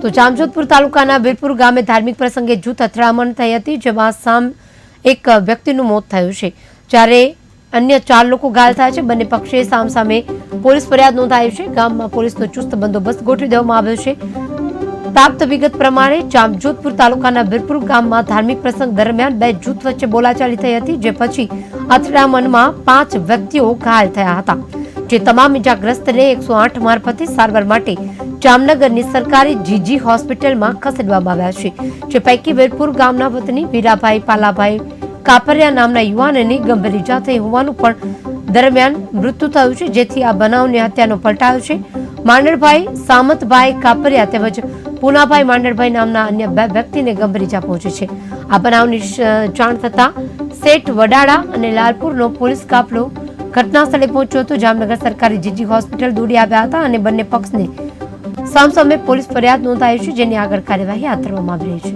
તો જામજોધપુર તાલુકાના વીરપુર ગામે ધાર્મિક પ્રસંગે જૂથ અથડામણ થઈ હતી, જેમાં એક વ્યક્તિનું મોત થયું છે, જ્યારે અન્ય 4 લોકો ઘાયલ થયા છે। બંને પક્ષે સામસામે પોલીસ ફરિયાદ નોંધાઈ છે। ગામમાં પોલીસનો ચુસ્ત બંદોબસ્ત ગોઠવી દેવામાં આવ્યો છે। પ્રાપ્ત વિગત પ્રમાણે જામજોધપુર તાલુકાના વીરપુર ગામમાં ધાર્મિક પ્રસંગ દરમિયાન 2 જૂથ વચ્ચે બોલાચાલી થઈ હતી, જે પછી અથડામણમાં 5 વ્યક્તિઓ ઘાયલ થયા હતા, જે તમામ ઇજાગ્રસ્તને 108 મારફતે સારવાર માટે જામનગરની સરકારી જીજી હોસ્પિટલમાં ખસેડવામાં આવ્યા છે, જે પૈકી વીરપુર ગામના વતની વીરાભાઈ પાલાભાઈ કાપરિયા નામના યુવાનને ગંભીર ઇજા થઈ હોવાનું પણ દરમિયાન મૃત્યુ થયું છે, જેથી આ બનાવને હત્યાનો પલટાયો છે। માંડળભાઈ સામતભાઈ કાપરિયા તેમજ પૂનાભાઈ માંડળભાઈ નામના અન્ય 2 વ્યક્તિને ગંભીર ઇજા પહોંચી છે। આ બનાવની જાણ થતા શેઠ વડાળા અને લાલપુરનો પોલીસ કાફલો ઘટના સ્થળે પહોંચ્યો હતો। જામનગર સરકારી જીજી હોસ્પિટલ દોડી આવ્યા હતા અને બંને પક્ષને સામસામે પોલીસ ફરિયાદ નોંધાઈ છે, જેની આગળ કાર્યવાહી હાથ ધરવામાં આવી રહી છે।